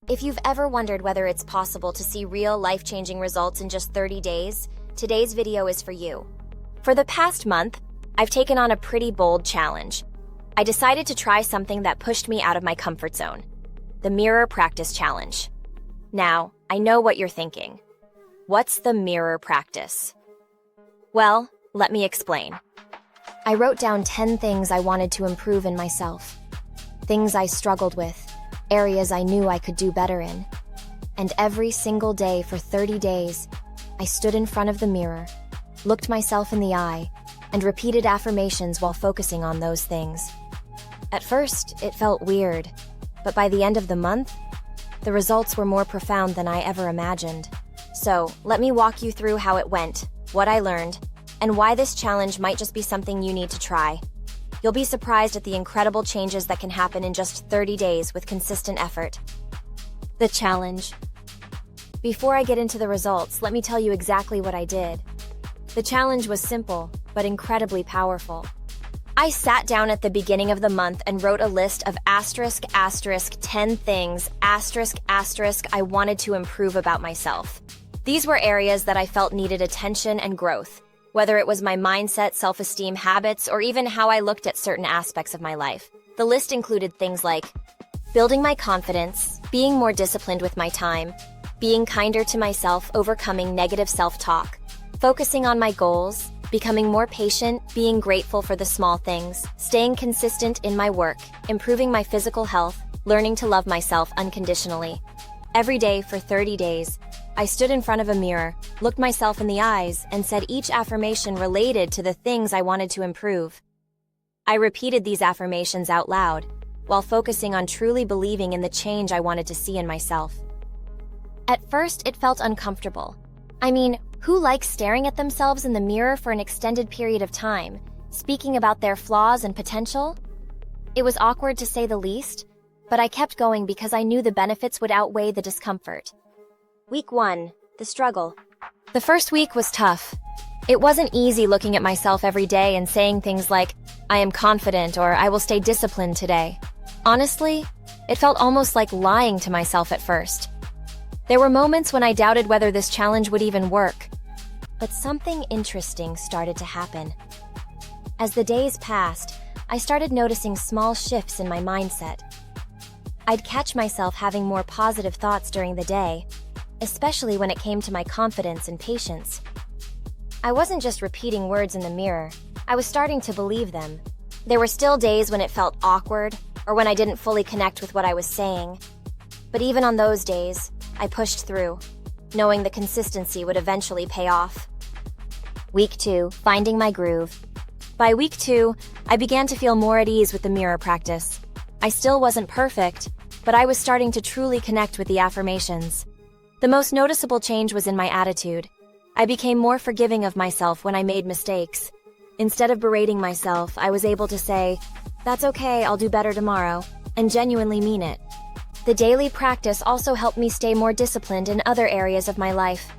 If you've ever wondered whether it's possible to see real life-changing results in just 30 days, today's video is for you. For the past month, I've taken on a pretty bold challenge. I decided to try something that pushed me out of my comfort zone: the mirror practice challenge. Now, I know what you're thinking. What's the mirror practice? Well, let me explain. I wrote down 10 things I wanted to improve in myself. Things I struggled with, areas I knew I could do better in. And every single day for 30 days, I stood in front of the mirror, looked myself in the eye, and repeated affirmations while focusing on those things. At first, it felt weird, but by the end of the month, the results were more profound than I ever imagined. So, let me walk you through how it went, what I learned, and why this challenge might just be something you need to try. You'll be surprised at the incredible changes that can happen in just 30 days with consistent effort. The challenge. Before I get into the results, let me tell you exactly what I did. The challenge was simple, but incredibly powerful. I sat down at the beginning of the month and wrote a list of *** 10 things *** I wanted to improve about myself. These were areas that I felt needed attention and growth, whether it was my mindset, self-esteem, habits, or even how I looked at certain aspects of my life. The list included things like building my confidence, being more disciplined with my time, being kinder to myself, overcoming negative self-talk, focusing on my goals, becoming more patient, being grateful for the small things, staying consistent in my work, improving my physical health, learning to love myself unconditionally. Every day for 30 days, I stood in front of a mirror, looked myself in the eyes, and said each affirmation related to the things I wanted to improve. I repeated these affirmations out loud, while focusing on truly believing in the change I wanted to see in myself. At first, it felt uncomfortable. I mean, who likes staring at themselves in the mirror for an extended period of time, speaking about their flaws and potential? It was awkward to say the least, but I kept going because I knew the benefits would outweigh the discomfort. Week 1, the struggle. The first week was tough. It wasn't easy looking at myself every day and saying things like, "I am confident," or "I will stay disciplined today." Honestly, it felt almost like lying to myself at first. There were moments when I doubted whether this challenge would even work. But something interesting started to happen. As the days passed, I started noticing small shifts in my mindset. I'd catch myself having more positive thoughts during the day, especially when it came to my confidence and patience. I wasn't just repeating words in the mirror, I was starting to believe them. There were still days when it felt awkward, or when I didn't fully connect with what I was saying. But even on those days, I pushed through, knowing the consistency would eventually pay off. Week 2, finding my groove. By week 2, I began to feel more at ease with the mirror practice. I still wasn't perfect, but I was starting to truly connect with the affirmations. The most noticeable change was in my attitude. I became more forgiving of myself when I made mistakes. Instead of berating myself, I was able to say, "That's okay, I'll do better tomorrow," and genuinely mean it. The daily practice also helped me stay more disciplined in other areas of my life.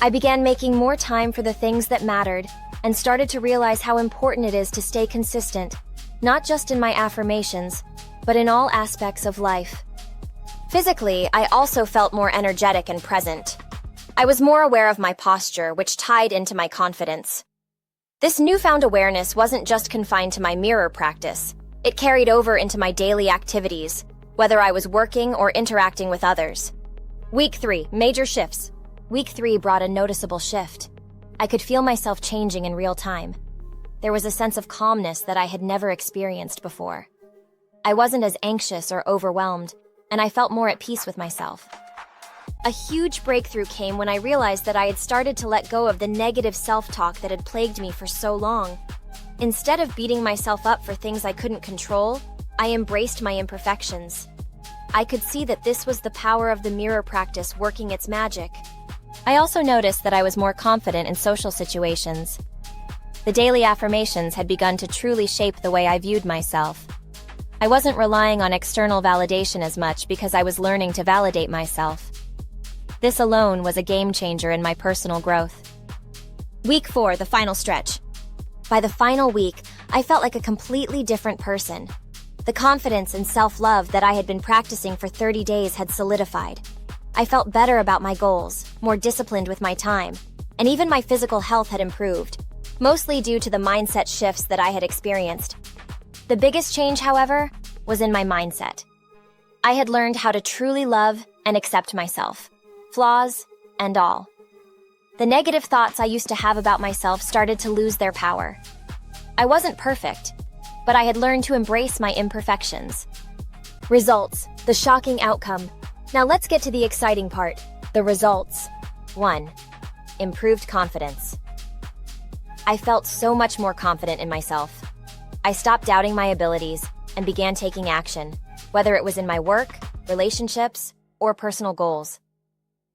I began making more time for the things that mattered and started to realize how important it is to stay consistent, not just in my affirmations, but in all aspects of life. Physically, I also felt more energetic and present. I was more aware of my posture, which tied into my confidence. This newfound awareness wasn't just confined to my mirror practice. It carried over into my daily activities, whether I was working or interacting with others. Week 3, major shifts. Week 3 brought a noticeable shift. I could feel myself changing in real time. There was a sense of calmness that I had never experienced before. I wasn't as anxious or overwhelmed, and I felt more at peace with myself. A huge breakthrough came when I realized that I had started to let go of the negative self-talk that had plagued me for so long. Instead of beating myself up for things I couldn't control, I embraced my imperfections. I could see that this was the power of the mirror practice working its magic. I also noticed that I was more confident in social situations. The daily affirmations had begun to truly shape the way I viewed myself. I wasn't relying on external validation as much because I was learning to validate myself. This alone was a game changer in my personal growth. Week 4, the final stretch. By the final week, I felt like a completely different person. The confidence and self-love that I had been practicing for 30 days had solidified. I felt better about my goals, more disciplined with my time, and even my physical health had improved, mostly due to the mindset shifts that I had experienced. The biggest change, however, was in my mindset. I had learned how to truly love and accept myself, flaws and all. The negative thoughts I used to have about myself started to lose their power. I wasn't perfect, but I had learned to embrace my imperfections. Results, the shocking outcome. Now let's get to the exciting part, the results. 1. Improved confidence. I felt so much more confident in myself. I stopped doubting my abilities and began taking action, whether it was in my work, relationships, or personal goals.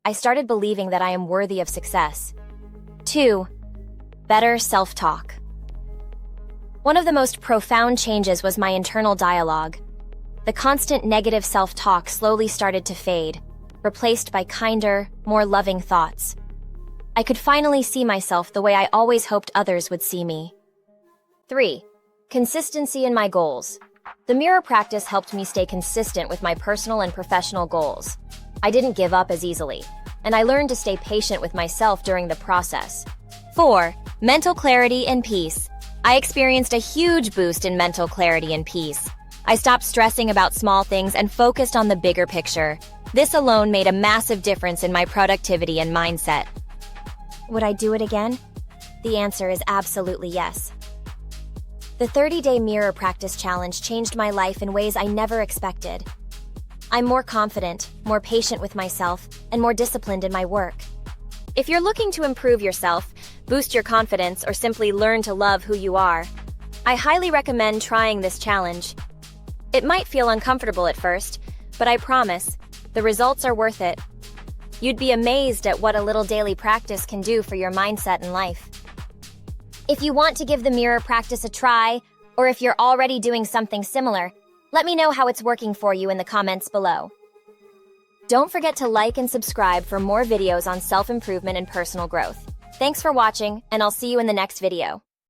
I started believing that I am worthy of success. 2. Better self-talk. One of the most profound changes was my internal dialogue. The constant negative self-talk slowly started to fade, replaced by kinder, more loving thoughts. I could finally see myself the way I always hoped others would see me. 3. Consistency in my goals. The mirror practice helped me stay consistent with my personal and professional goals. I didn't give up as easily, and I learned to stay patient with myself during the process. 4. Mental clarity and peace. I experienced a huge boost in mental clarity and peace. I stopped stressing about small things and focused on the bigger picture. This alone made a massive difference in my productivity and mindset. Would I do it again? The answer is absolutely yes. The 30-day mirror practice challenge changed my life in ways I never expected. I'm more confident, more patient with myself, and more disciplined in my work. If you're looking to improve yourself, boost your confidence, or simply learn to love who you are, I highly recommend trying this challenge. It might feel uncomfortable at first, but I promise, the results are worth it. You'd be amazed at what a little daily practice can do for your mindset and life. If you want to give the mirror practice a try, or if you're already doing something similar, let me know how it's working for you in the comments below. Don't forget to like and subscribe for more videos on self-improvement and personal growth. Thanks for watching, and I'll see you in the next video.